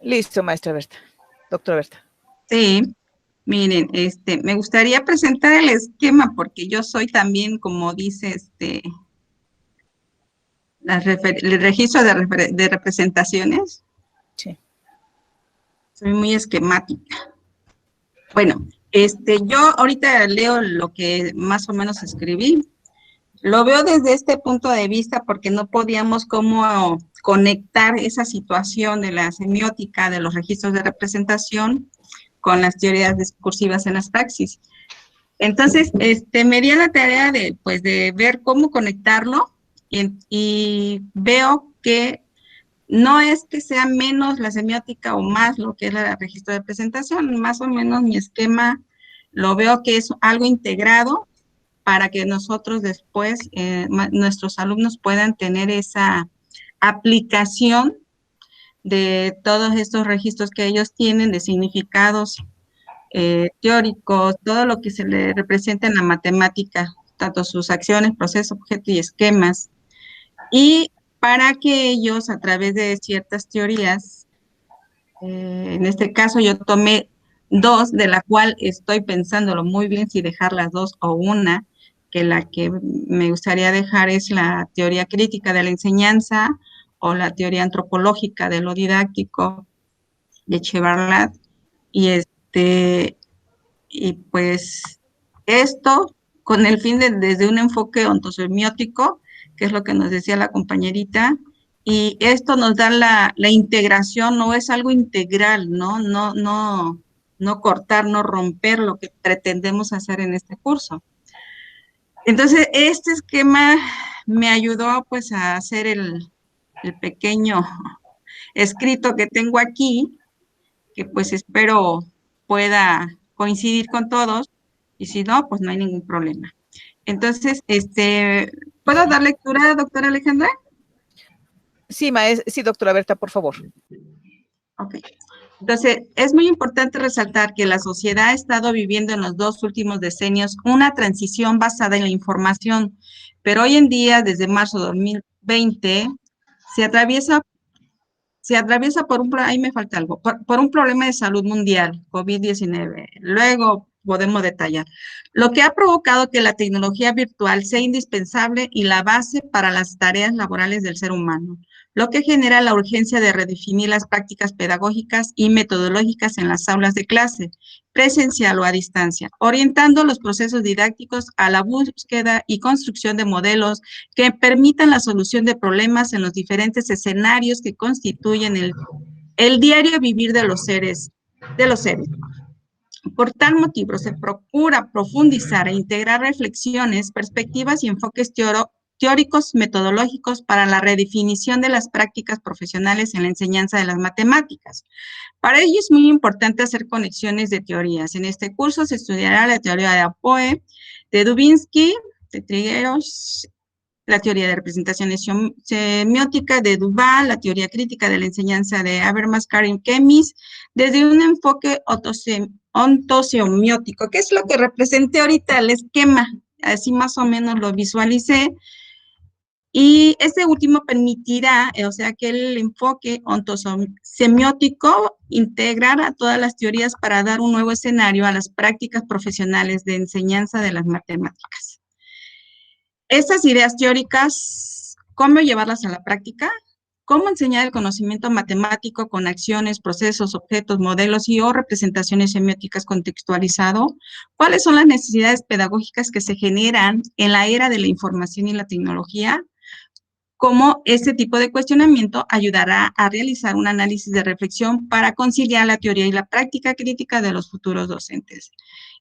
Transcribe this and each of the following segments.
Listo, maestra Berta. Doctora Berta. Sí, miren, me gustaría presentar el esquema porque yo soy también, como dice, el registro de representaciones. Sí. Soy muy esquemática. Bueno, yo ahorita leo lo que más o menos escribí. Lo veo desde este punto de vista porque no podíamos cómo conectar esa situación de la semiótica, de los registros de representación, con las teorías discursivas en las praxis. Entonces, me di a la tarea pues, de ver cómo conectarlo y veo que no es que sea menos la semiótica o más lo que es el registro de presentación, más o menos mi esquema lo veo que es algo integrado para que nosotros después, nuestros alumnos puedan tener esa aplicación de todos estos registros que ellos tienen de significados teóricos, todo lo que se le representa en la matemática, tanto sus acciones, procesos, objetos y esquemas. Y para que ellos, a través de ciertas teorías, en este caso yo tomé dos, de la cual estoy pensándolo muy bien si dejar las dos o una, que la que me gustaría dejar es la teoría crítica de la enseñanza o la teoría antropológica de lo didáctico de Chevarlat. Y pues esto con el fin de desde un enfoque ontosemiótico, que es lo que nos decía la compañerita, y esto nos da la integración, no es algo integral, ¿no? No cortar, no romper lo que pretendemos hacer en este curso. Entonces, este esquema me ayudó pues a hacer el pequeño escrito que tengo aquí, que pues espero pueda coincidir con todos, y si no, pues no hay ningún problema. Entonces, ¿puedo dar lectura, doctora Alejandra? Sí, sí, doctora Berta, por favor. Ok. Entonces, es muy importante resaltar que la sociedad ha estado viviendo en los 2 últimos decenios una transición basada en la información, pero hoy en día, desde marzo de 2020, se atraviesa por ahí me falta algo, por un problema de salud mundial, COVID-19. Luego podemos detallar. Lo que ha provocado que la tecnología virtual sea indispensable y la base para las tareas laborales del ser humano, lo que genera la urgencia de redefinir las prácticas pedagógicas y metodológicas en las aulas de clase, presencial o a distancia, orientando los procesos didácticos a la búsqueda y construcción de modelos que permitan la solución de problemas en los diferentes escenarios que constituyen el diario vivir de los seres. Por tal motivo, se procura profundizar e integrar reflexiones, perspectivas y enfoques teóricos metodológicos para la redefinición de las prácticas profesionales en la enseñanza de las matemáticas. Para ello es muy importante hacer conexiones de teorías. En este curso se estudiará la teoría de Apoe, de Dubinsky, de Trigueros, la teoría de representación semiótica de Duval, la teoría crítica de la enseñanza de Habermas, Karim Kemis, desde un enfoque ontosemiótico, que es lo que representé ahorita, el esquema, así más o menos lo visualicé, y este último permitirá, o sea, que el enfoque ontosemiótico integrar a todas las teorías para dar un nuevo escenario a las prácticas profesionales de enseñanza de las matemáticas. Estas ideas teóricas, ¿cómo llevarlas a la práctica? ¿Cómo enseñar el conocimiento matemático con acciones, procesos, objetos, modelos y o representaciones semióticas contextualizado? ¿Cuáles son las necesidades pedagógicas que se generan en la era de la información y la tecnología? ¿Cómo este tipo de cuestionamiento ayudará a realizar un análisis de reflexión para conciliar la teoría y la práctica crítica de los futuros docentes?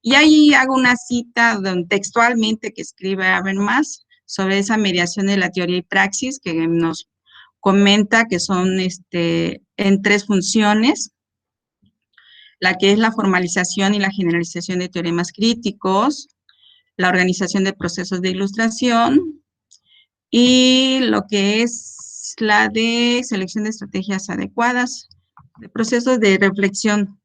Y ahí hago una cita textualmente que escribe Habermas sobre esa mediación de la teoría y praxis que nos comenta que son en 3 funciones, la que es la formalización y la generalización de teoremas críticos, la organización de procesos de ilustración y lo que es la de selección de estrategias adecuadas, de procesos de reflexión.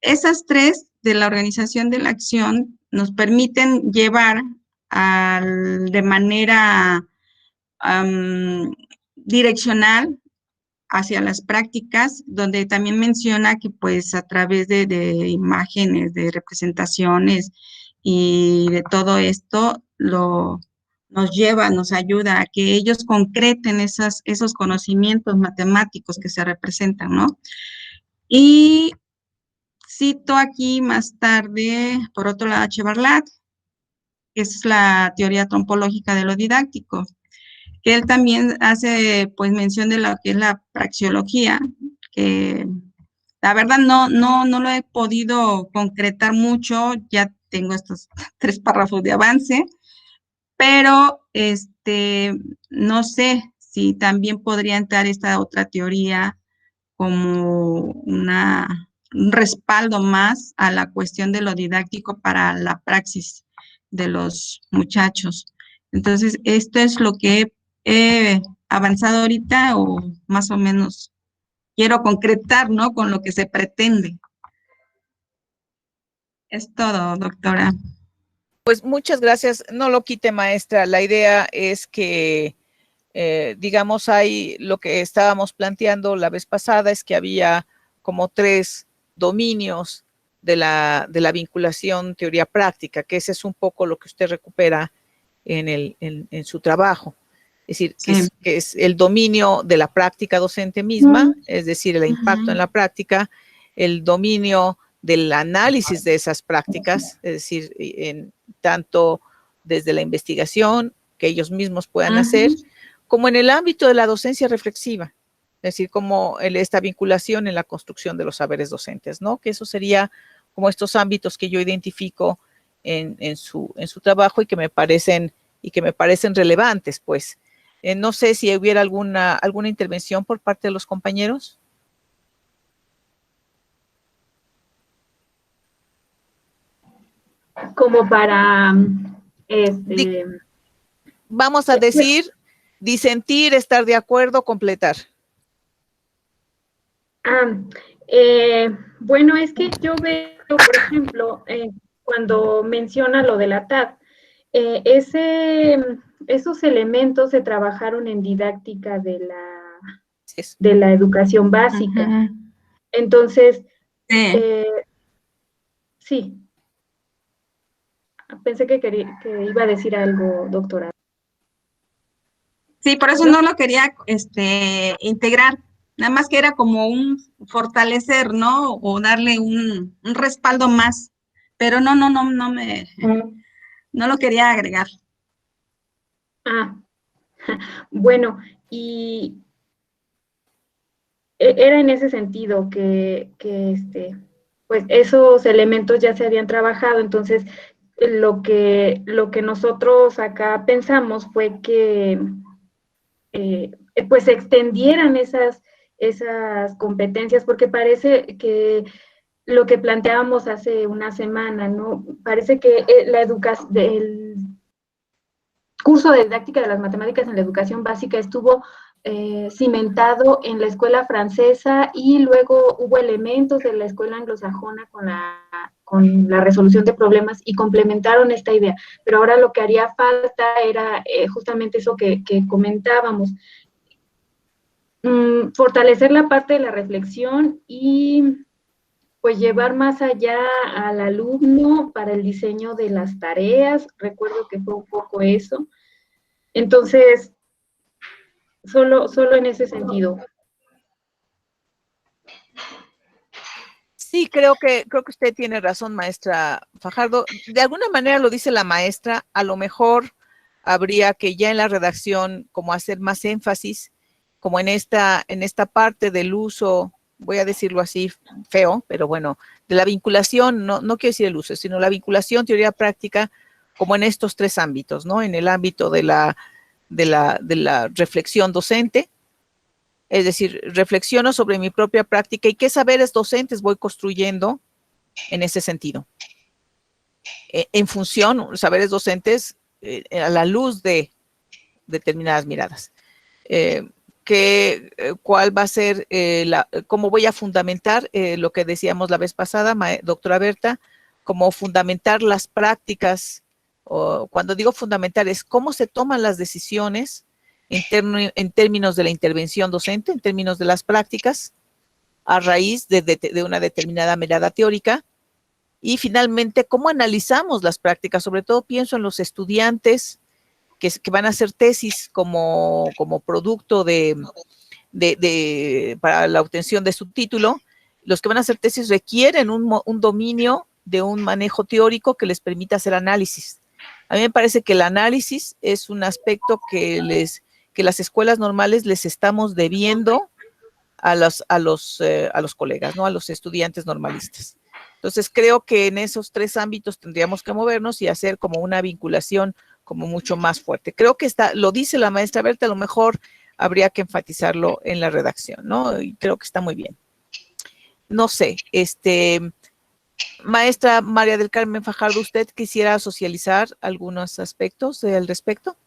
Esas 3 de la organización de la acción nos permiten llevar de manera direccional hacia las prácticas, donde también menciona que pues a través de imágenes, de representaciones y de todo esto, nos lleva, nos ayuda a que ellos concreten esos conocimientos matemáticos que se representan, ¿no? Y cito aquí más tarde, por otro lado, a Chevarlat, que es la teoría trompológica de lo didáctico, que él también hace pues mención de lo que es la praxeología, que la verdad no lo he podido concretar mucho, ya tengo estos 3 párrafos de avance, pero no sé si también podría entrar esta otra teoría como un respaldo más a la cuestión de lo didáctico para la praxis de los muchachos. Entonces, esto es lo que he avanzado ahorita o más o menos quiero concretar, ¿no? Con lo que se pretende. Es todo, doctora. Pues muchas gracias. No lo quite, maestra. La idea es que, digamos, hay lo que estábamos planteando la vez pasada, es que había como 3 dominios de la vinculación teoría-práctica, que ese es un poco lo que usted recupera en su trabajo. Es decir, Sí. que es el dominio de la práctica docente misma, es decir, el impacto en la práctica, el dominio del análisis de esas prácticas, es decir, tanto desde la investigación que ellos mismos puedan hacer, como en el ámbito de la docencia reflexiva, es decir, como esta vinculación en la construcción de los saberes docentes, ¿no? Que eso sería como estos ámbitos que yo identifico en su trabajo y que me parecen relevantes, pues. No sé si hubiera alguna intervención por parte de los compañeros. Como para, vamos a decir, disentir, estar de acuerdo, completar. Bueno, es que yo veo, por ejemplo, cuando menciona lo de la TAD, esos elementos se trabajaron en didáctica de la educación básica. Entonces, sí. Pensé que iba a decir algo, doctora. Sí, por eso no lo quería integrar, nada más que era como un fortalecer, ¿no? O darle un respaldo más, pero no lo quería agregar. Bueno, y era en ese sentido que pues esos elementos ya se habían trabajado, entonces lo que nosotros acá pensamos fue que pues se extendieran esas competencias, porque parece que lo que planteábamos hace una semana, ¿no? Parece que el curso de didáctica de las matemáticas en la educación básica estuvo cimentado en la escuela francesa y luego hubo elementos de la escuela anglosajona con la resolución de problemas y complementaron esta idea. Pero ahora lo que haría falta era justamente eso que comentábamos, fortalecer la parte de la reflexión y pues llevar más allá al alumno para el diseño de las tareas. Recuerdo que fue un poco eso. Entonces, solo en ese sentido. Sí, creo que usted tiene razón, maestra Fajardo. De alguna manera lo dice la maestra, a lo mejor habría que ya en la redacción como hacer más énfasis, como en esta parte del uso, voy a decirlo así feo, pero bueno, de la vinculación, no quiero decir el uso, sino la vinculación teoría práctica, como en estos 3 ámbitos, ¿no? En el ámbito de la reflexión docente, es decir, reflexiono sobre mi propia práctica y qué saberes docentes voy construyendo en ese sentido. En función, saberes docentes a la luz de determinadas miradas. ¿Cuál va a ser, cómo voy a fundamentar lo que decíamos la vez pasada, doctora Berta, cómo fundamentar las prácticas, o cuando digo fundamentar es cómo se toman las decisiones en términos de la intervención docente, en términos de las prácticas, a raíz de una determinada mirada teórica. Y finalmente, ¿cómo analizamos las prácticas? Sobre todo pienso en los estudiantes que van a hacer tesis como producto para la obtención de su título. Los que van a hacer tesis requieren un dominio de un manejo teórico que les permita hacer análisis. A mí me parece que el análisis es un aspecto que las escuelas normales les estamos debiendo a los colegas, ¿no? A los estudiantes normalistas. Entonces, creo que en esos tres ámbitos tendríamos que movernos y hacer como una vinculación como mucho más fuerte. Creo que lo dice la maestra Berta, a lo mejor habría que enfatizarlo en la redacción, ¿no? Y creo que está muy bien. No sé, maestra María del Carmen Fajardo, ¿usted quisiera socializar algunos aspectos al respecto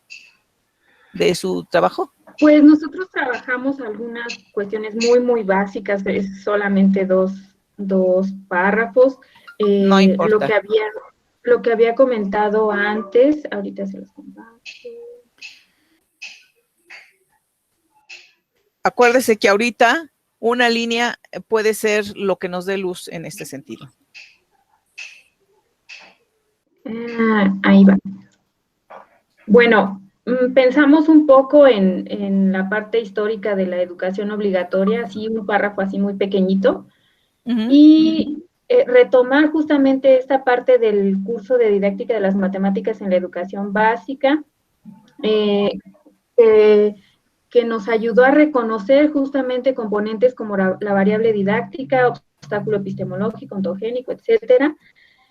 de su trabajo? Pues nosotros trabajamos algunas cuestiones muy básicas, es solamente dos párrafos. No importa. Lo que había comentado antes, ahorita se los comparto. Acuérdese que ahorita una línea puede ser lo que nos dé luz en este sentido. Ahí va. Bueno, pensamos un poco en la parte histórica de la educación obligatoria, así un párrafo así muy pequeñito, y retomar justamente esta parte del curso de didáctica de las matemáticas en la educación básica, que nos ayudó a reconocer justamente componentes como la variable didáctica, obstáculo epistemológico, ontogénico, etcétera,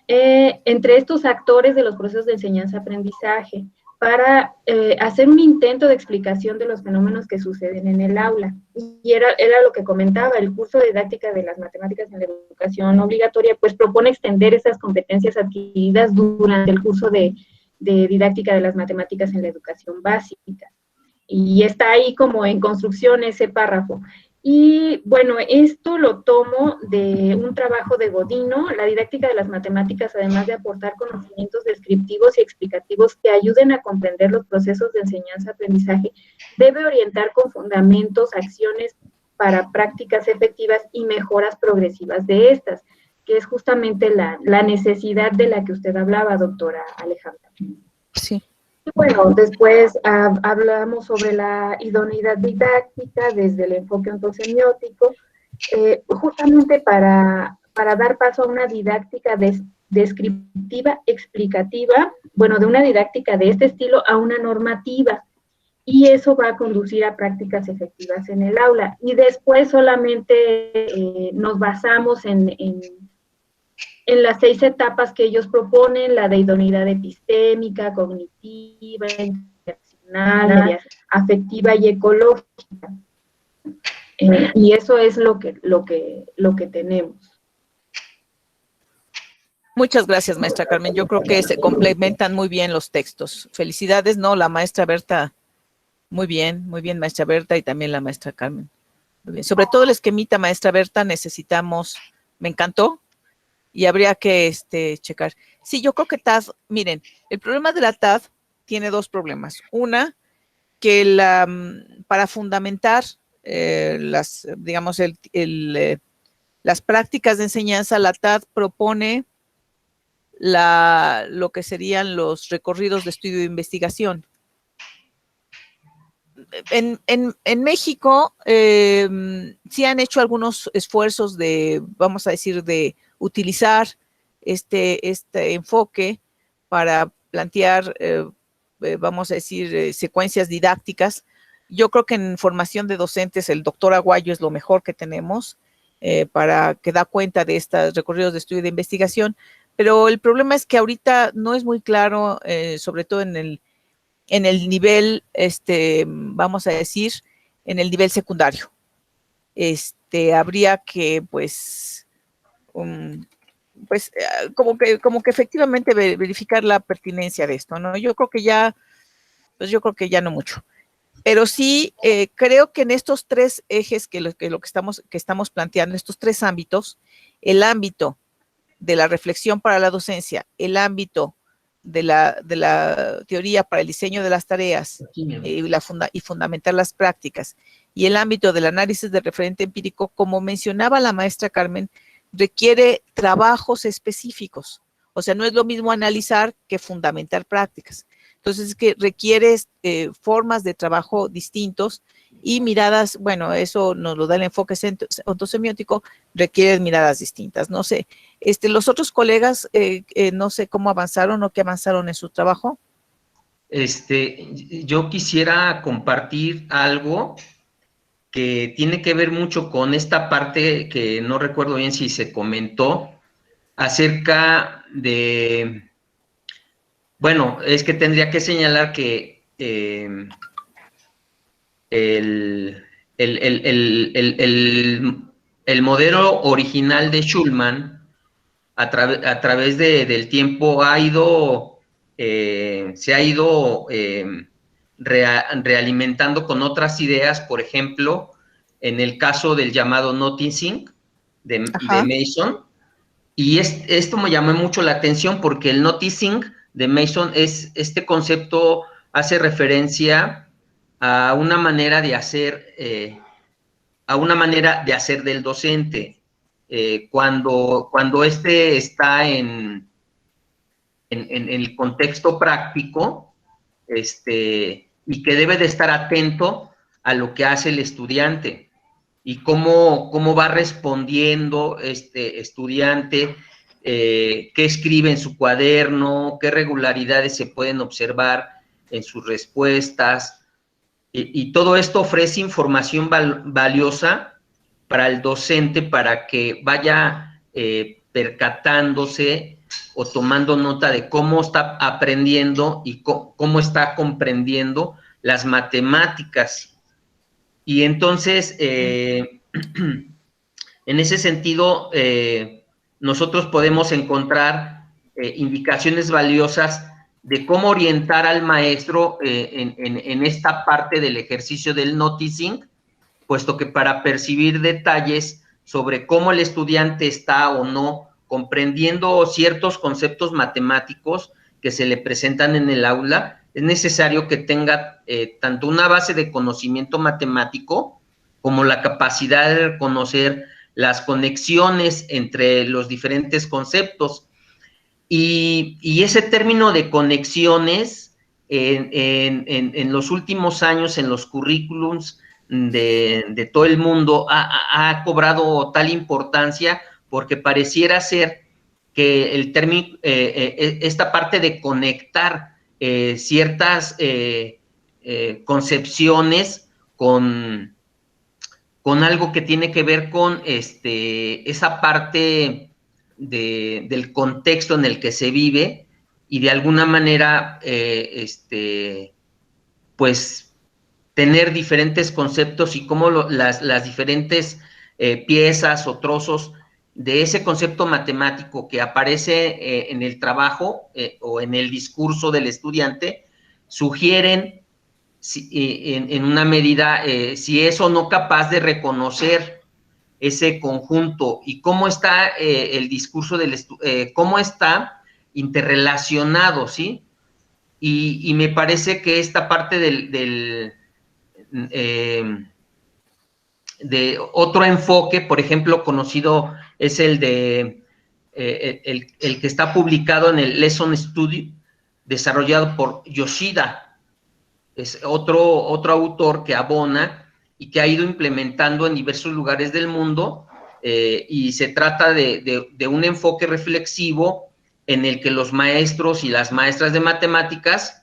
entre estos actores de los procesos de enseñanza-aprendizaje, para hacer un intento de explicación de los fenómenos que suceden en el aula. Y era lo que comentaba, el curso de didáctica de las matemáticas en la educación obligatoria, pues propone extender esas competencias adquiridas durante el curso de didáctica de las matemáticas en la educación básica. Y está ahí como en construcción ese párrafo. Y bueno, esto lo tomo de un trabajo de Godino, la didáctica de las matemáticas, además de aportar conocimientos descriptivos y explicativos que ayuden a comprender los procesos de enseñanza-aprendizaje, debe orientar con fundamentos acciones para prácticas efectivas y mejoras progresivas de estas, que es justamente la necesidad de la que usted hablaba, doctora Alejandra. Sí. Bueno, después hablamos sobre la idoneidad didáctica desde el enfoque ontosemiótico, justamente para dar paso a una didáctica descriptiva, explicativa, bueno, de una didáctica de este estilo a una normativa, y eso va a conducir a prácticas efectivas en el aula. Y después solamente nos basamos en las 6 etapas que ellos proponen, la de idoneidad epistémica, cognitiva, interaccional, afectiva y ecológica. Y eso es lo que tenemos. Muchas gracias, maestra Carmen. Yo creo que se complementan muy bien los textos. Felicidades, ¿no? La maestra Berta, muy bien, maestra Berta, y también la maestra Carmen. Muy bien. Sobre todo el esquemita, maestra Berta, necesitamos, me encantó, y habría que checar. Sí, yo creo que TAD, miren, el problema de la TAD tiene dos problemas. Una, que para fundamentar las prácticas de enseñanza, la TAD propone lo que serían los recorridos de estudio de investigación. En México sí han hecho algunos esfuerzos vamos a decir, de utilizar este enfoque para plantear, vamos a decir, secuencias didácticas. Yo creo que en formación de docentes el doctor Aguayo es lo mejor que tenemos para que da cuenta de estos recorridos de estudio de investigación, pero el problema es que ahorita no es muy claro, sobre todo en el nivel, vamos a decir, en el nivel secundario. Habría que, pues como que efectivamente verificar la pertinencia de esto, ¿no? Yo creo que ya no mucho. Pero sí, creo que en estos tres ejes que estamos planteando, estos tres ámbitos, el ámbito de la reflexión para la docencia, el ámbito de la teoría para el diseño de las tareas y fundamentar las prácticas, y el ámbito del análisis de referente empírico, como mencionaba la maestra Carmen, requiere trabajos específicos. O sea, no es lo mismo analizar que fundamentar prácticas. Entonces, es que requiere formas de trabajo distintos y miradas, bueno, eso nos lo da el enfoque ontosemiótico, requiere miradas distintas. No sé, los otros colegas, no sé cómo avanzaron o qué avanzaron en su trabajo. Yo quisiera compartir algo que tiene que ver mucho con esta parte que no recuerdo bien si se comentó acerca de, bueno, es que tendría que señalar que el modelo original de Schulman a través del tiempo se ha ido realimentando con otras ideas, por ejemplo, en el caso del llamado noticing de Mason, y esto me llamó mucho la atención porque el noticing de Mason este concepto hace referencia a una manera de hacer, del docente. Cuando está en el contexto práctico, y que debe de estar atento a lo que hace el estudiante y cómo va respondiendo este estudiante, qué escribe en su cuaderno, qué regularidades se pueden observar en sus respuestas, y todo esto ofrece información valiosa para el docente para que vaya percatándose o tomando nota de cómo está aprendiendo y cómo está comprendiendo las matemáticas. Y entonces, en ese sentido, nosotros podemos encontrar indicaciones valiosas de cómo orientar al maestro en esta parte del ejercicio del noticing, puesto que para percibir detalles sobre cómo el estudiante está o no comprendiendo ciertos conceptos matemáticos que se le presentan en el aula, es necesario que tenga tanto una base de conocimiento matemático como la capacidad de reconocer las conexiones entre los diferentes conceptos. Y ese término de conexiones en los últimos años en los currículums de todo el mundo ha cobrado tal importancia porque pareciera ser que el término, esta parte de conectar ciertas concepciones con algo que tiene que ver con esa parte del contexto en el que se vive y de alguna manera, pues, tener diferentes conceptos y cómo las diferentes piezas o trozos de ese concepto matemático que aparece en el trabajo o en el discurso del estudiante sugieren en una medida si es o no capaz de reconocer ese conjunto y cómo está el discurso cómo está interrelacionado, ¿sí? Y me parece que esta parte de otro enfoque, por ejemplo, conocido es el de el que está publicado en el Lesson Study, desarrollado por Yoshida. Es otro autor que abona y que ha ido implementando en diversos lugares del mundo, y se trata de un enfoque reflexivo en el que los maestros y las maestras de matemáticas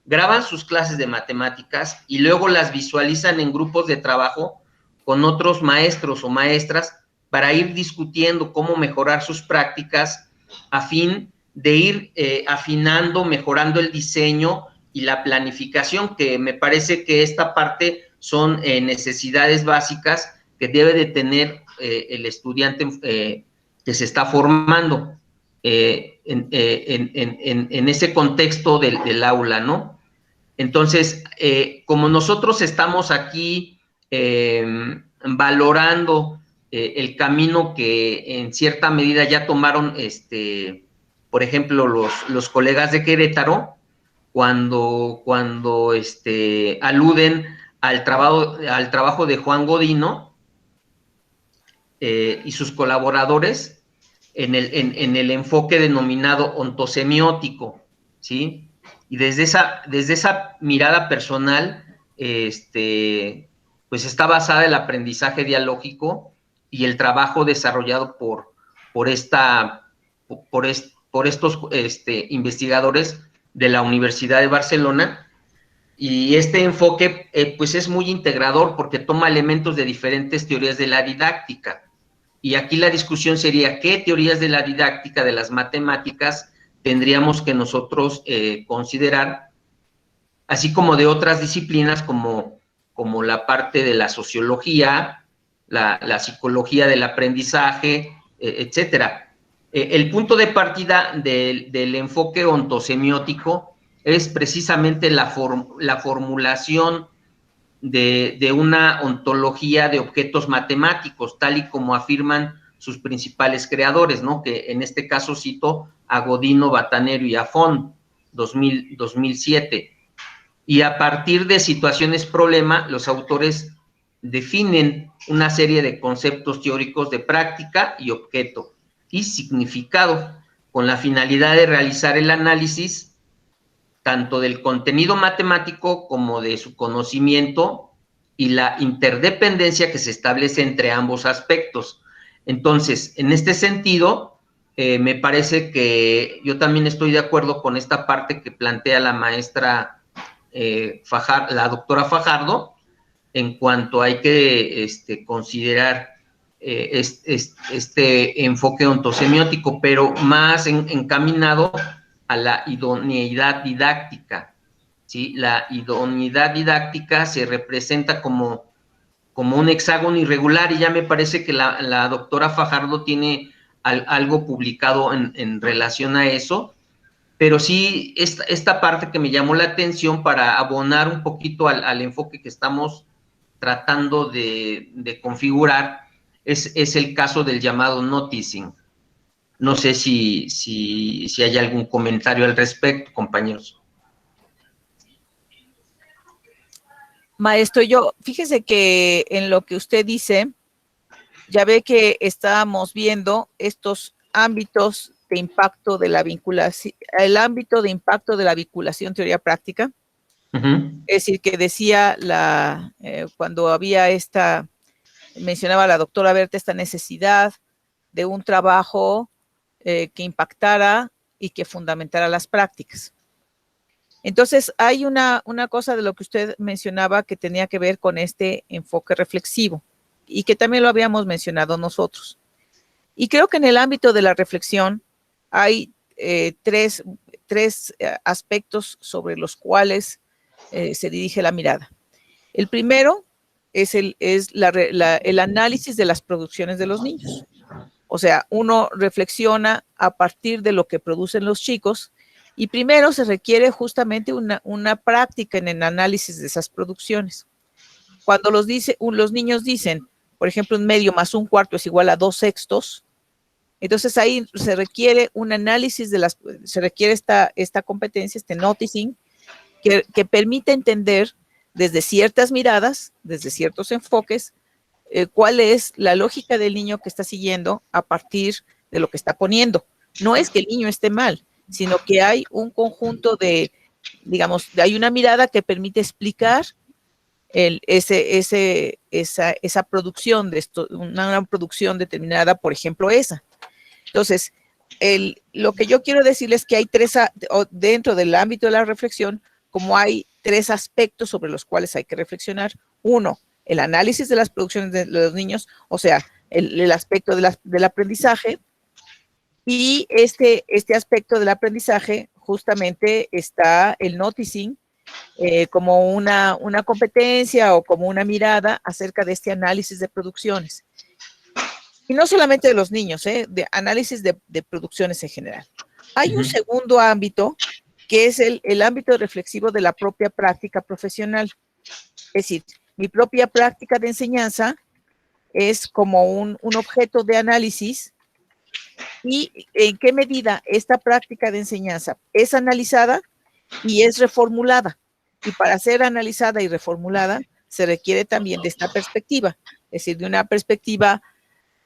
graban sus clases de matemáticas y luego las visualizan en grupos de trabajo con otros maestros o maestras para ir discutiendo cómo mejorar sus prácticas a fin de ir afinando, mejorando el diseño y la planificación, que me parece que esta parte son necesidades básicas que debe de tener el estudiante que se está formando en ese contexto del aula, ¿no? Entonces, como nosotros estamos aquí valorando el camino que en cierta medida ya tomaron por ejemplo, los colegas de Querétaro, cuando aluden al trabajo de Juan Godino y sus colaboradores en el enfoque denominado ontosemiótico, ¿sí? Y desde esa mirada personal, pues está basada el aprendizaje dialógico y el trabajo desarrollado por estos investigadores de la Universidad de Barcelona. Y este enfoque pues es muy integrador porque toma elementos de diferentes teorías de la didáctica. Y aquí la discusión sería qué teorías de la didáctica de las matemáticas tendríamos que nosotros considerar, así como de otras disciplinas como la parte de la sociología, la psicología del aprendizaje, etcétera. El punto de partida del enfoque ontosemiótico es precisamente la formulación de una ontología de objetos matemáticos, tal y como afirman sus principales creadores, ¿no? Que en este caso cito a Godino, Batanero y Affón, 2007. Y a partir de situaciones problema, los autores definen una serie de conceptos teóricos de práctica y objeto y significado, con la finalidad de realizar el análisis tanto del contenido matemático como de su conocimiento y la interdependencia que se establece entre ambos aspectos. Entonces, en este sentido, me parece que yo también estoy de acuerdo con esta parte que plantea la maestra la doctora Fajardo, en cuanto hay que considerar este enfoque ontosemiótico, pero más encaminado a la idoneidad didáctica, ¿sí? La idoneidad didáctica se representa como un hexágono irregular y ya me parece que la doctora Fajardo tiene algo publicado en relación a eso, pero sí esta parte que me llamó la atención para abonar un poquito al enfoque que estamos tratando de configurar es el caso del llamado noticing. No sé si hay algún comentario al respecto, compañeros. Maestro, fíjese que en lo que usted dice, ya ve que estábamos viendo estos ámbitos de impacto de la vinculación, el ámbito de impacto de la vinculación teoría-práctica. Es decir, que decía cuando había mencionaba la doctora Berta esta necesidad de un trabajo que impactara y que fundamentara las prácticas. Entonces, hay una cosa de lo que usted mencionaba que tenía que ver con este enfoque reflexivo y que también lo habíamos mencionado nosotros. Y creo que en el ámbito de la reflexión hay tres aspectos sobre los cuales se dirige la mirada. El primero es el análisis de las producciones de los niños. O sea, uno reflexiona a partir de lo que producen los chicos y primero se requiere justamente una práctica en el análisis de esas producciones. Cuando los niños dicen, por ejemplo, 1/2 más 1/4 es igual a 2/6, entonces ahí se requiere un análisis se requiere esta competencia, este noticing, que permite entender desde ciertas miradas, desde ciertos enfoques, cuál es la lógica del niño que está siguiendo a partir de lo que está poniendo. No es que el niño esté mal, sino que hay un conjunto hay una mirada que permite explicar esa producción de esto, una producción determinada, por ejemplo, esa. Entonces, lo que yo quiero decirles es que hay dentro del ámbito de la reflexión, como hay 3 aspectos sobre los cuales hay que reflexionar. Uno, el análisis de las producciones de los niños, o sea, el aspecto del aprendizaje. Y este aspecto del aprendizaje, justamente está el noticing como una competencia o como una mirada acerca de este análisis de producciones. Y no solamente de los niños, de análisis de producciones en general. Hay un segundo ámbito que es el ámbito reflexivo de la propia práctica profesional. Es decir, mi propia práctica de enseñanza es como un objeto de análisis y en qué medida esta práctica de enseñanza es analizada y es reformulada. Y para ser analizada y reformulada se requiere también de esta perspectiva, es decir, de una perspectiva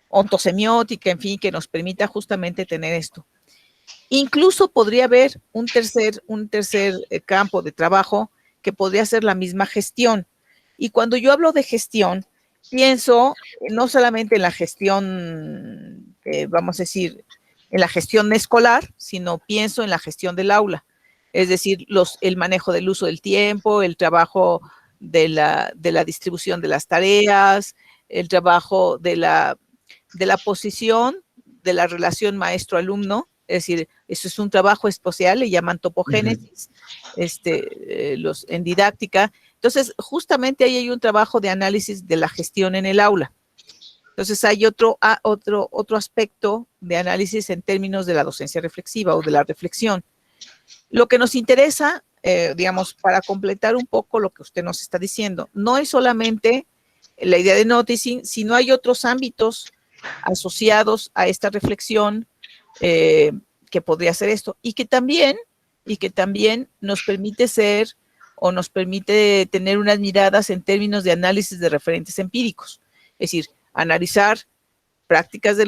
ontosemiótica, en fin, que nos permita justamente tener esto. Incluso podría haber un tercer campo de trabajo que podría ser la misma gestión. Y cuando yo hablo de gestión, pienso no solamente en la gestión, vamos a decir, en la gestión escolar, sino pienso en la gestión del aula. Es decir, el manejo del uso del tiempo, el trabajo de la distribución de las tareas, el trabajo de la posición, de la relación maestro-alumno. Es decir, eso es un trabajo especial, le llaman topogénesis, en didáctica. Entonces, justamente ahí hay un trabajo de análisis de la gestión en el aula. Entonces, hay otro aspecto de análisis en términos de la docencia reflexiva o de la reflexión. Lo que nos interesa, digamos, para completar un poco lo que usted nos está diciendo, no es solamente la idea de noticing, sino hay otros ámbitos asociados a esta reflexión que podría ser esto, y que también nos permite ser o nos permite tener unas miradas en términos de análisis de referentes empíricos, es decir, analizar prácticas de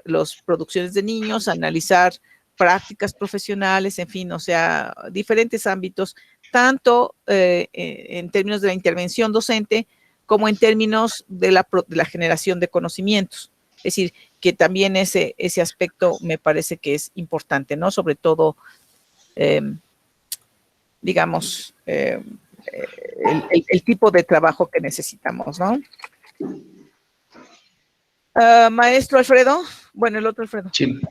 las producciones de niños, analizar prácticas profesionales, en fin, o sea, diferentes ámbitos, tanto en términos de la intervención docente como en términos de la generación de conocimientos. Es decir, que también ese aspecto me parece que es importante, ¿no? Sobre todo, digamos, el tipo de trabajo que necesitamos, ¿no? Maestro Alfredo, bueno, el otro Alfredo. Sí.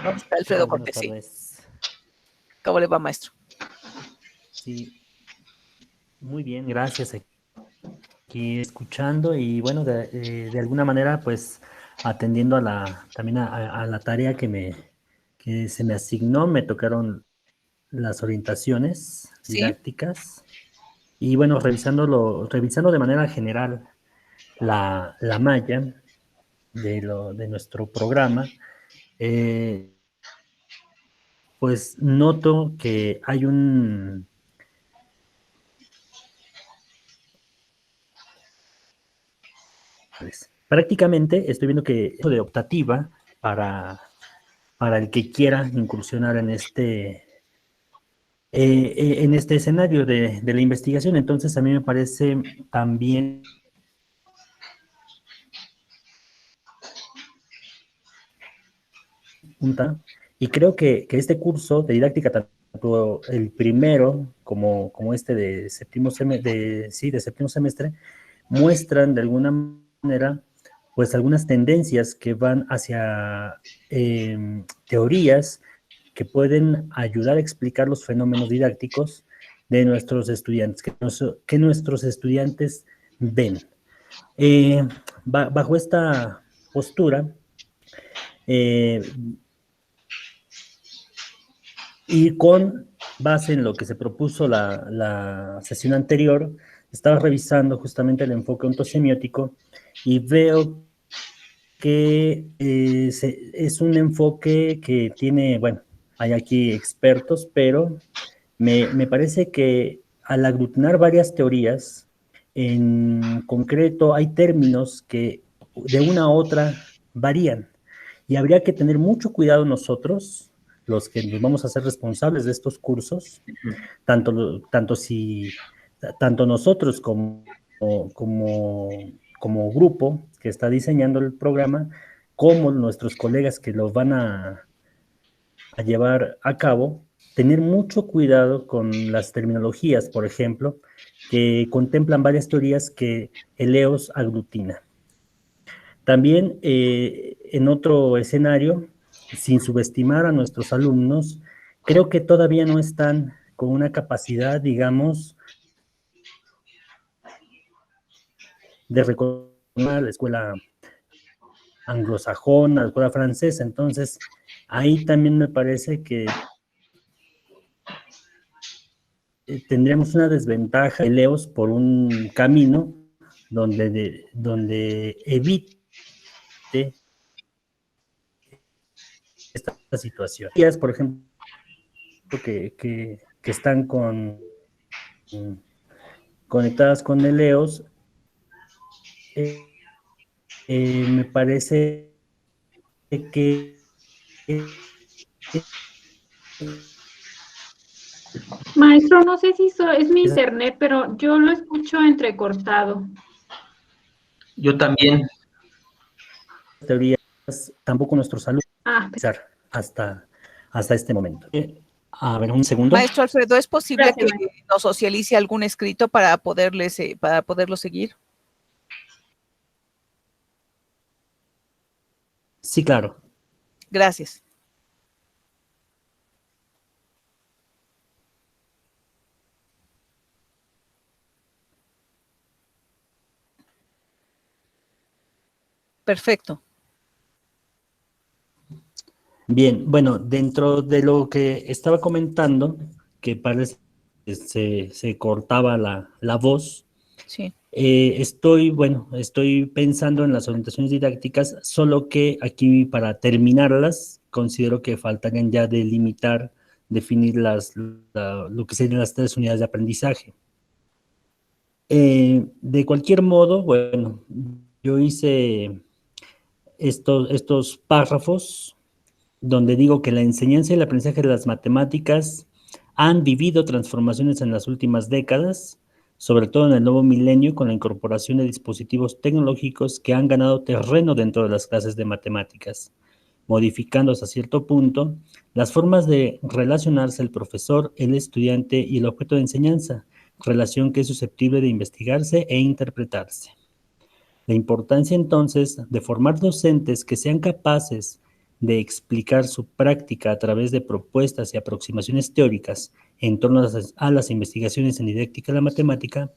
¿Dónde está Alfredo Cortés? Sí. ¿Cómo le va, maestro? Sí, muy bien, gracias. Aquí escuchando y bueno, de alguna manera, pues atendiendo también a la tarea que se me asignó, me tocaron las orientaciones didácticas. Y bueno, revisando de manera general la malla de nuestro programa, pues noto que hay prácticamente estoy viendo que de optativa para el que quiera incursionar en este escenario de la investigación. Entonces a mí me parece también y creo que este curso de didáctica, tanto el primero como este de séptimo semestre, muestran de alguna manera pues algunas tendencias que van hacia teorías que pueden ayudar a explicar los fenómenos didácticos de nuestros estudiantes, que nuestros estudiantes ven. Bajo esta postura, y con base en lo que se propuso la sesión anterior, estaba revisando justamente el enfoque ontosemiótico y veo que es un enfoque que tiene, bueno, hay aquí expertos, pero me parece que al aglutinar varias teorías, en concreto hay términos que de una a otra varían y habría que tener mucho cuidado nosotros, los que nos vamos a ser responsables de estos cursos, tanto nosotros como grupo que está diseñando el programa, como nuestros colegas que lo van a llevar a cabo, tener mucho cuidado con las terminologías, por ejemplo, que contemplan varias teorías que el EOS aglutina. También en otro escenario, sin subestimar a nuestros alumnos, creo que todavía no están con una capacidad, digamos, de reconocer la escuela anglosajona, la escuela francesa. Entonces, ahí también me parece que tendríamos una desventaja de Leos por un camino donde evite esta situación. Ellas, por ejemplo, que están conectadas con el EOS, me parece que Maestro, no sé si es mi internet, pero yo lo escucho entrecortado. Yo también. teorías tampoco nuestros alumnos Ah, hasta este momento. A ver, un segundo. Maestro Alfredo, ¿es posible Gracias, que nos socialice algún escrito para poderlo seguir? Sí, claro. Gracias. Perfecto. Bien, bueno, dentro de lo que estaba comentando, que parece que se cortaba la voz, Sí. estoy pensando en las orientaciones didácticas, solo que aquí para terminarlas, considero que faltarían ya delimitar, definir lo que serían las 3 unidades de aprendizaje. De cualquier modo, bueno, yo hice estos párrafos donde digo que la enseñanza y el aprendizaje de las matemáticas han vivido transformaciones en las últimas décadas, sobre todo en el nuevo milenio, con la incorporación de dispositivos tecnológicos que han ganado terreno dentro de las clases de matemáticas, modificando hasta cierto punto las formas de relacionarse el profesor, el estudiante y el objeto de enseñanza, relación que es susceptible de investigarse e interpretarse. La importancia entonces de formar docentes que sean capaces de explicar su práctica a través de propuestas y aproximaciones teóricas en torno a las investigaciones en didáctica de la matemática,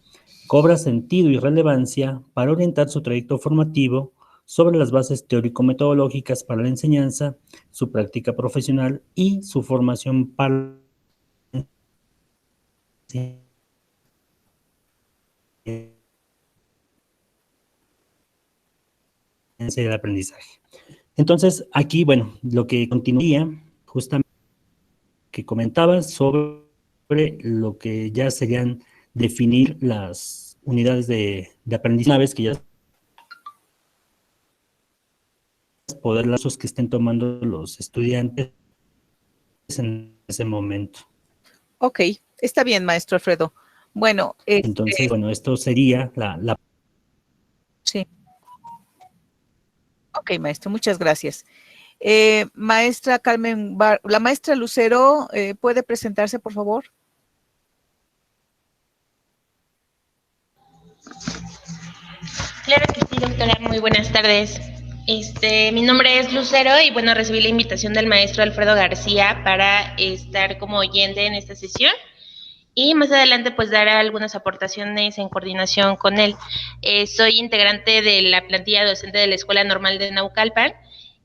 cobra sentido y relevancia para orientar su trayecto formativo sobre las bases teórico-metodológicas para la enseñanza, su práctica profesional y su formación para la enseñanza y el aprendizaje. Entonces, aquí, bueno, lo que continuaría, justamente, que comentaba sobre lo que ya serían definir las unidades de aprendizaje, una vez que ya poder las que estén tomando los estudiantes en ese momento. Ok, está bien, maestro Alfredo. Bueno, Entonces, bueno, esto sería sí. Ok, maestro, muchas gracias. Maestra Carmen, la maestra Lucero, ¿puede presentarse, por favor? Claro que sí, doctora. Muy buenas tardes. Mi nombre es Lucero y bueno, recibí la invitación del maestro Alfredo García para estar como oyente en esta sesión y más adelante pues dar algunas aportaciones en coordinación con él. Soy integrante de la plantilla docente de la Escuela Normal de Naucalpan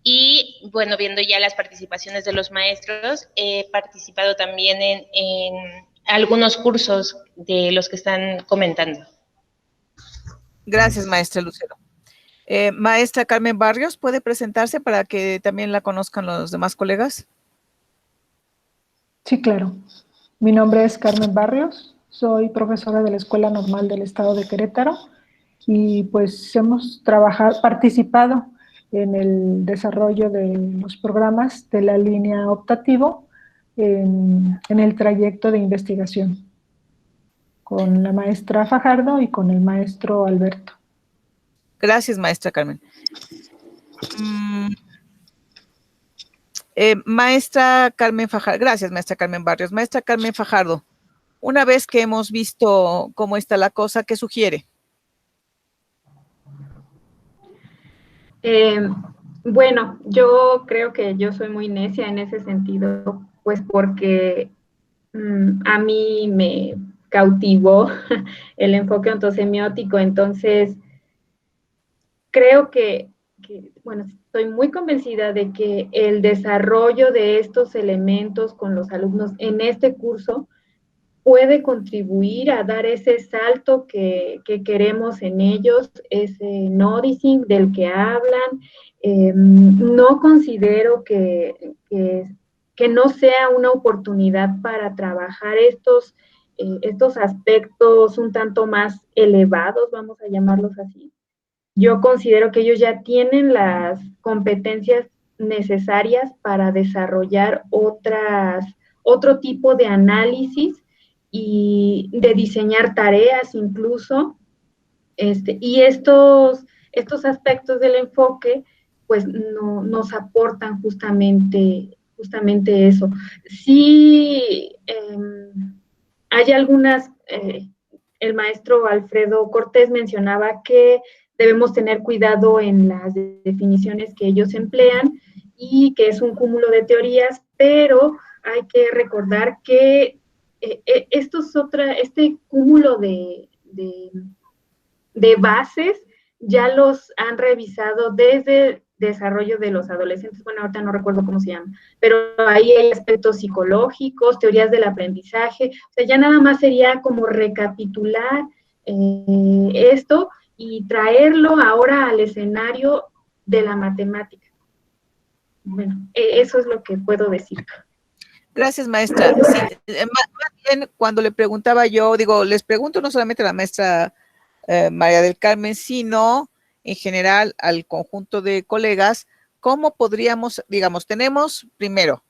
y bueno, viendo ya las participaciones de los maestros, he participado también en algunos cursos de los que están comentando. Gracias, maestra Lucero. Maestra Carmen Barrios, ¿puede presentarse para que también la conozcan los demás colegas? Sí, claro. Mi nombre es Carmen Barrios, soy profesora de la Escuela Normal del Estado de Querétaro y pues hemos participado en el desarrollo de los programas de la línea optativo en el trayecto de investigación con la maestra Fajardo y con el maestro Alberto. Gracias, maestra Carmen. Maestra Carmen Fajardo, gracias, maestra Carmen Barrios. Maestra Carmen Fajardo, una vez que hemos visto cómo está la cosa, ¿qué sugiere? Bueno, yo creo que yo soy muy necia en ese sentido, pues porque a mí me cautivó el enfoque ontosemiótico, entonces creo bueno, estoy muy convencida de que el desarrollo de estos elementos con los alumnos en este curso puede contribuir a dar ese salto que queremos en ellos, ese noticing del que hablan. No considero que no sea una oportunidad para trabajar estos aspectos un tanto más elevados, vamos a llamarlos así. Yo considero que ellos ya tienen las competencias necesarias para desarrollar otro tipo de análisis y de diseñar tareas incluso. Y estos aspectos del enfoque, pues nos aportan justamente eso. Sí, hay algunas, el maestro Alfredo Cortés mencionaba que debemos tener cuidado en las definiciones que ellos emplean y que es un cúmulo de teorías, pero hay que recordar que este cúmulo de bases ya los han revisado desde el desarrollo de los adolescentes. Bueno, ahorita no recuerdo cómo se llama, pero ahí hay aspectos psicológicos, teorías del aprendizaje. O sea, ya nada más sería como recapitular esto y traerlo ahora al escenario de la matemática. Bueno, eso es lo que puedo decir. Gracias, maestra. Sí, más bien, cuando le preguntaba yo, digo, les pregunto no solamente a la maestra María del Carmen, sino en general al conjunto de colegas, ¿cómo podríamos, digamos, tenemos primero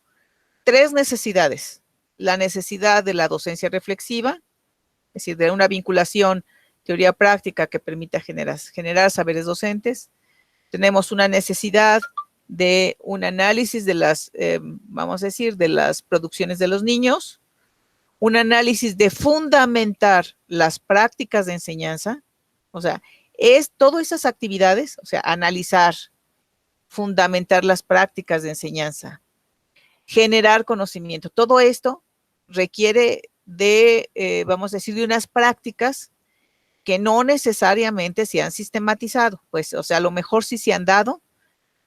3 necesidades? La necesidad de la docencia reflexiva, es decir, de una vinculación teoría práctica que permita generar saberes docentes. Tenemos una necesidad de un análisis de las, vamos a decir, de las producciones de los niños, un análisis de fundamentar las prácticas de enseñanza, o sea, es todas esas actividades, o sea, analizar, fundamentar las prácticas de enseñanza, generar conocimiento, todo esto requiere de, vamos a decir, de unas prácticas que no necesariamente se han sistematizado, pues, o sea, a lo mejor sí se han dado,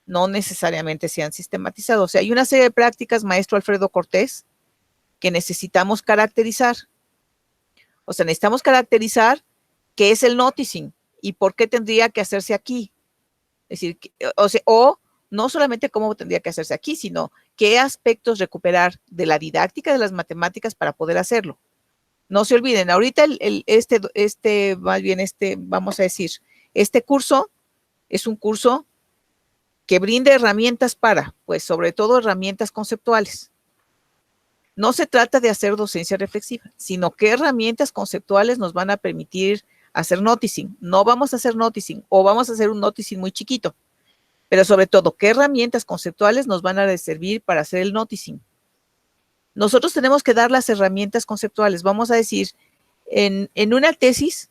no necesariamente se han sistematizado. O sea, hay una serie de prácticas, maestro Alfredo Cortés, que necesitamos caracterizar. O sea, necesitamos caracterizar qué es el noticing y por qué tendría que hacerse aquí. Es decir, o no solamente cómo tendría que hacerse aquí, sino qué aspectos recuperar de la didáctica de las matemáticas para poder hacerlo. No se olviden, ahorita vamos a decir, este curso es un curso que brinde herramientas para, pues sobre todo herramientas conceptuales. No se trata de hacer docencia reflexiva, sino qué herramientas conceptuales nos van a permitir hacer noticing. No vamos a hacer noticing o vamos a hacer un noticing muy chiquito, pero sobre todo, qué herramientas conceptuales nos van a servir para hacer el noticing. Nosotros tenemos que dar las herramientas conceptuales. Vamos a decir, en una tesis,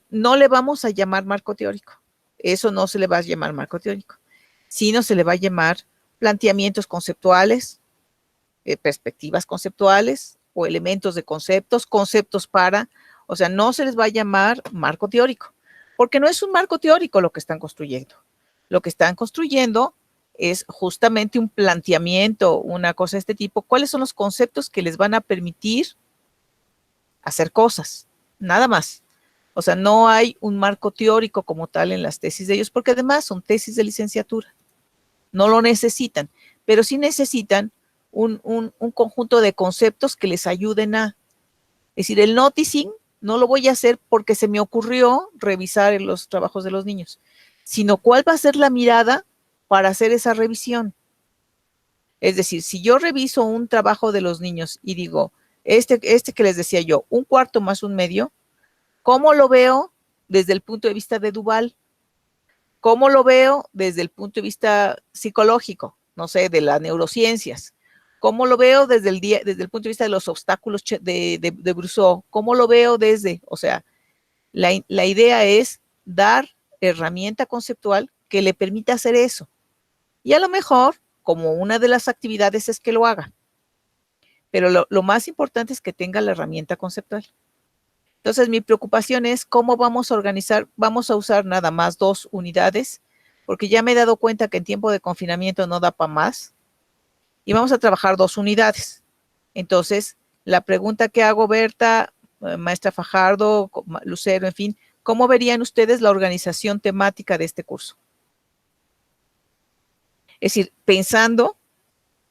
no le vamos a llamar marco teórico. Eso no se le va a llamar marco teórico, sino se le va a llamar planteamientos conceptuales, perspectivas conceptuales o elementos de conceptos, conceptos para, o sea, no se les va a llamar marco teórico, porque no es un marco teórico lo que están construyendo. Lo que están construyendo es justamente un planteamiento, una cosa de este tipo. ¿Cuáles son los conceptos que les van a permitir hacer cosas? Nada más. O sea, no hay un marco teórico como tal en las tesis de ellos, porque además son tesis de licenciatura. No lo necesitan, pero sí necesitan un conjunto de conceptos que les ayuden a... Es decir, el noticing no lo voy a hacer porque se me ocurrió revisar los trabajos de los niños, sino cuál va a ser la mirada para hacer esa revisión. Es decir, si yo reviso un trabajo de los niños y digo, este que les decía yo, 1/4 más 1/2, ¿cómo lo veo desde el punto de vista de Duval? ¿Cómo lo veo desde el punto de vista psicológico? No sé, de las neurociencias. ¿Cómo lo veo desde el punto de vista de los obstáculos de Brousseau? ¿Cómo lo veo desde? O sea, la idea es dar herramienta conceptual que le permita hacer eso. Y a lo mejor, como una de las actividades es que lo haga. Pero lo más importante es que tenga la herramienta conceptual. Entonces, mi preocupación es cómo vamos a organizar, vamos a usar nada más 2 unidades, porque ya me he dado cuenta que en tiempo de confinamiento no da para más, y vamos a trabajar 2 unidades. Entonces, La pregunta que hago, Berta, maestra Fajardo, Lucero, en fin, ¿cómo verían ustedes la organización temática de este curso? Es decir, pensando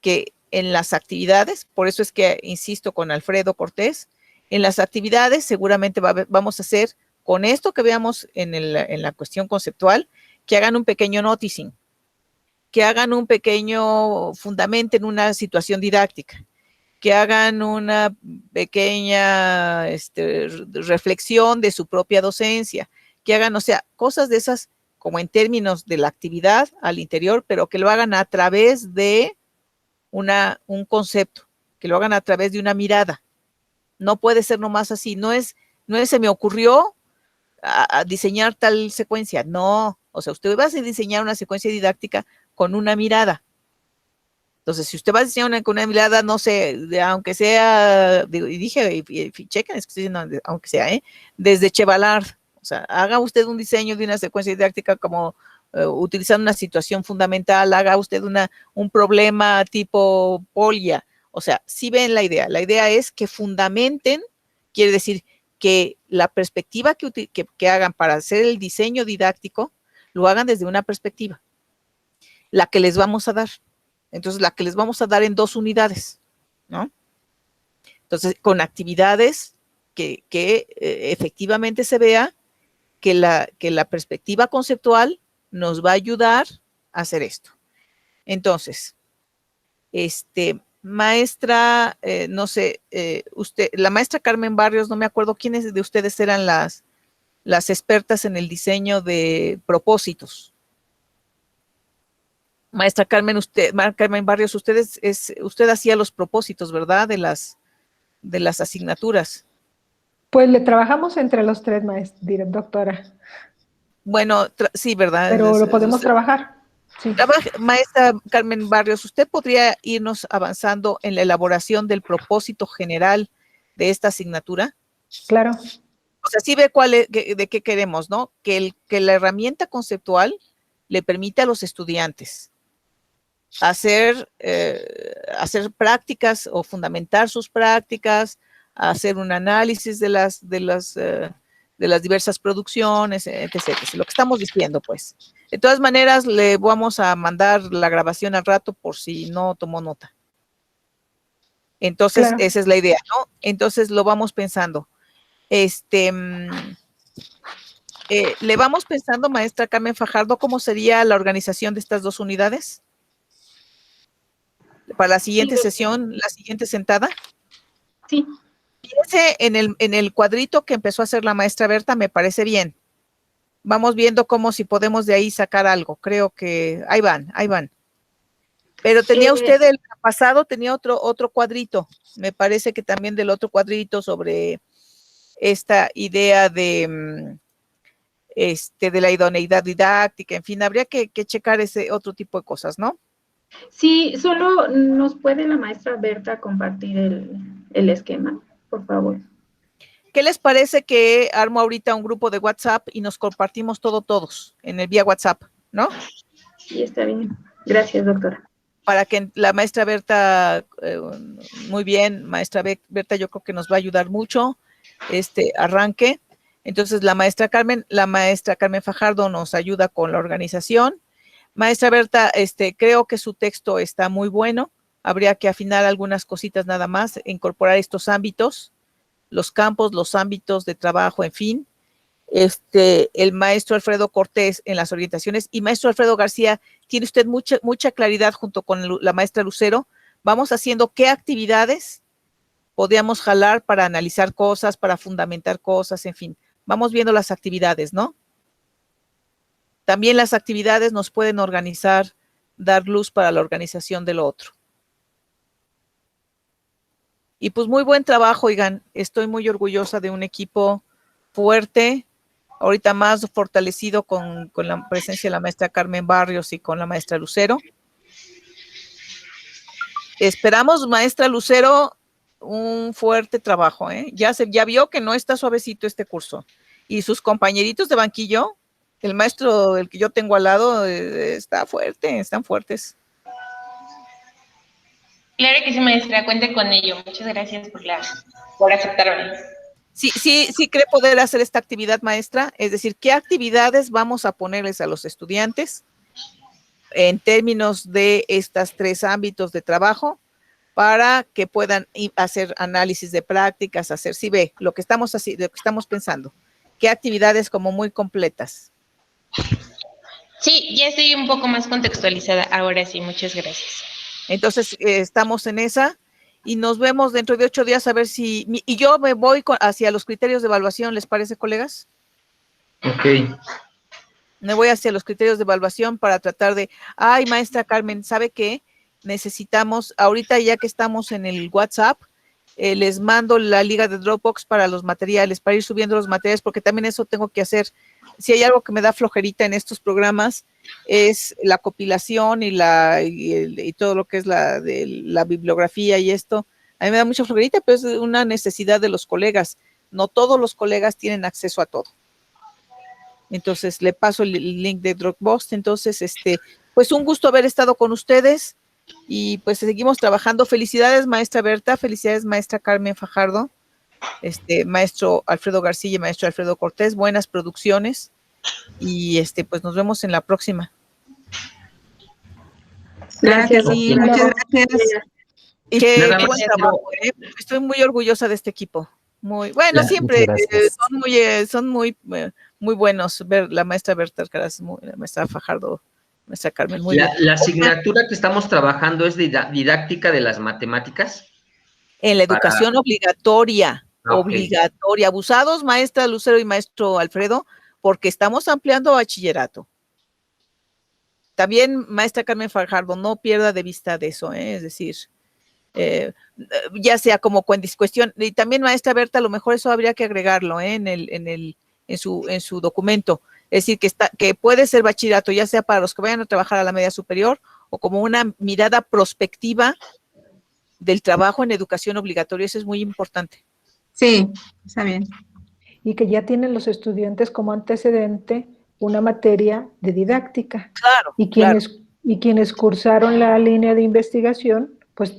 que en las actividades, por eso es que insisto con Alfredo Cortés, en las actividades seguramente vamos a hacer con esto que veamos en la cuestión conceptual, que hagan un pequeño noticing, que hagan un pequeño fundamento en una situación didáctica, que hagan una pequeña reflexión de su propia docencia, que hagan, o sea, cosas de esas como en términos de la actividad al interior, pero que lo hagan a través de un concepto, que lo hagan a través de una mirada. No puede ser nomás así, no es se me ocurrió a diseñar tal secuencia, no, o sea, usted va a diseñar una secuencia didáctica con una mirada. Entonces, si usted va a diseñar con una mirada, no sé, aunque sea, y dije, y chequen, es que estoy diciendo, aunque sea, desde Chevalard, o sea, haga usted un diseño de una secuencia didáctica como utilizando una situación fundamental, haga usted un problema tipo Polya, o sea, sí ven la idea es que fundamenten, quiere decir que la perspectiva que hagan para hacer el diseño didáctico, lo hagan desde una perspectiva, la que les vamos a dar. Entonces, la que les vamos a dar en 2 unidades, ¿no? Entonces, con actividades que efectivamente se vea que la perspectiva conceptual nos va a ayudar a hacer esto. Entonces, maestra, no sé, la maestra Carmen Barrios, no me acuerdo quiénes de ustedes eran las expertas en el diseño de propósitos. Maestra Carmen, Carmen Barrios, usted hacía los propósitos, ¿verdad? De las asignaturas. Pues le trabajamos entre los 3, doctora. Bueno, sí, ¿verdad? Pero lo podemos trabajar. Sí. Maestra Carmen Barrios, ¿usted podría irnos avanzando en la elaboración del propósito general de esta asignatura? Claro. O sea, sí ve de qué queremos, ¿no? Que la herramienta conceptual le permite a los estudiantes hacer prácticas o fundamentar sus prácticas, hacer un análisis de las diversas producciones, etc. Lo que estamos diciendo, pues. De todas maneras, le vamos a mandar la grabación al rato por si no tomó nota. Entonces, claro, esa es la idea, ¿no? Entonces, lo vamos pensando. Le vamos pensando, maestra Carmen Fajardo, ¿cómo sería la organización de estas 2 unidades? Para la siguiente sesión, la siguiente sentada. Sí. Fíjense en el cuadrito que empezó a hacer la maestra Berta, me parece bien. Vamos viendo cómo si podemos de ahí sacar algo. Creo que ahí van. Pero tenía usted el pasado, tenía otro cuadrito. Me parece que también del otro cuadrito sobre esta idea de la idoneidad didáctica. En fin, habría que checar ese otro tipo de cosas, ¿no? Sí, solo nos puede la maestra Berta compartir el esquema, por favor. ¿Qué les parece que armo ahorita un grupo de WhatsApp y nos compartimos todos en el vía WhatsApp, ¿no? Sí, está bien. Gracias, doctora. Para que la maestra Berta, muy bien, maestra Berta, yo creo que nos va a ayudar mucho este arranque. Entonces, la maestra Carmen Fajardo nos ayuda con la organización. Maestra Berta, creo que su texto está muy bueno. Habría que afinar algunas cositas nada más, incorporar estos ámbitos, los campos, los ámbitos de trabajo, en fin. El maestro Alfredo Cortés en las orientaciones y maestro Alfredo García, tiene usted mucha claridad junto con la maestra Lucero. Vamos haciendo qué actividades podríamos jalar para analizar cosas, para fundamentar cosas, en fin. Vamos viendo las actividades, ¿no? También las actividades nos pueden organizar, dar luz para la organización de lo otro. Y pues muy buen trabajo, oigan, estoy muy orgullosa de un equipo fuerte, ahorita más fortalecido con la presencia de la maestra Carmen Barrios y con la maestra Lucero. Esperamos, maestra Lucero, un fuerte trabajo, ¿eh? Ya vio que no está suavecito este curso. Y sus compañeritos de banquillo, el maestro del que yo tengo al lado, está fuerte, están fuertes. Claro que sí, maestra, cuente con ello. Muchas gracias por aceptarme. Sí cree poder hacer esta actividad, maestra. Es decir, ¿qué actividades vamos a ponerles a los estudiantes en términos de estos 3 ámbitos de trabajo para que puedan hacer análisis de prácticas, si ve lo que estamos pensando? ¿Qué actividades como muy completas? Sí, ya estoy un poco más contextualizada. Ahora sí, muchas gracias. Entonces, estamos en esa y nos vemos dentro de 8 días a ver si... Y yo me voy hacia los criterios de evaluación, ¿les parece, colegas? Ok. Me voy hacia los criterios de evaluación para tratar de... Ay, maestra Carmen, ¿sabe qué? Necesitamos, ahorita ya que estamos en el WhatsApp, les mando la liga de Dropbox para los materiales, para ir subiendo los materiales, porque también eso tengo que hacer. Si hay algo que me da flojerita en estos programas, es la compilación y todo lo que es la bibliografía y esto. A mí me da mucha flojerita, pero es una necesidad de los colegas. No todos los colegas tienen acceso a todo. Entonces, le paso el link de Dropbox. Entonces, pues un gusto haber estado con ustedes y pues seguimos trabajando. Felicidades, maestra Berta, felicidades, maestra Carmen Fajardo, maestro Alfredo García y maestro Alfredo Cortés, buenas producciones y pues nos vemos en la próxima. Gracias, sí, muchas gracias. Y qué Nada más buen trabajo, estoy muy orgullosa de este equipo. Muy bueno, siempre son muy buenos. La maestra Berta Alcaraz, la maestra Fajardo, maestra Carmen, muy bien. La asignatura que estamos trabajando es didáctica de las matemáticas. En la educación obligatoria, Okay. obligatoria. Abusados, maestra Lucero y maestro Alfredo, porque estamos ampliando bachillerato. También, maestra Carmen Fajardo, no pierda de vista de eso, es decir, ya sea como cuestión, y también maestra Berta, a lo mejor eso habría que agregarlo en su documento, es decir, que puede ser bachillerato, ya sea para los que vayan a trabajar a la media superior, o como una mirada prospectiva del trabajo en educación obligatoria, eso es muy importante. Sí, está bien. Y que ya tienen los estudiantes como antecedente una materia de didáctica. Claro, y quienes cursaron la línea de investigación, pues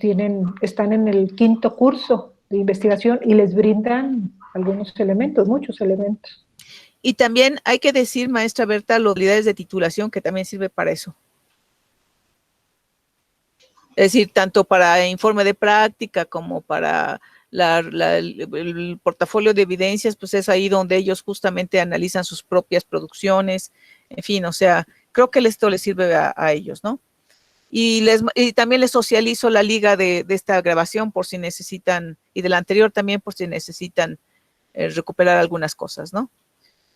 están en el 5º curso de investigación y les brindan algunos elementos, muchos elementos. Y también hay que decir, maestra Berta, las habilidades de titulación, que también sirve para eso. Es decir, tanto para informe de práctica como para el portafolio de evidencias, pues es ahí donde ellos justamente analizan sus propias producciones, en fin, o sea, creo que esto les sirve a ellos, ¿no? Y también les socializo la liga de esta grabación por si necesitan, y de la anterior también por si necesitan recuperar algunas cosas, ¿no?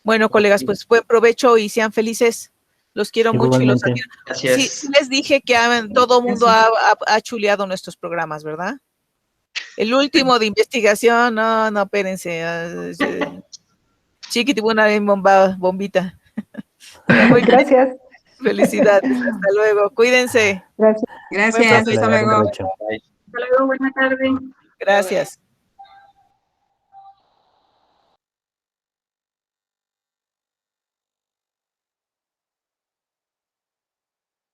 Bueno, colegas, pues buen provecho y sean felices. Los quiero mucho y los admiro. Sí, les dije que todo el mundo ha chuleado nuestros programas, ¿verdad? El último de investigación, no, espérense. Chiquitibuna bombita. Gracias. Felicidades, hasta luego. Cuídense. Gracias, hasta luego. Hasta luego, buena tarde. Gracias.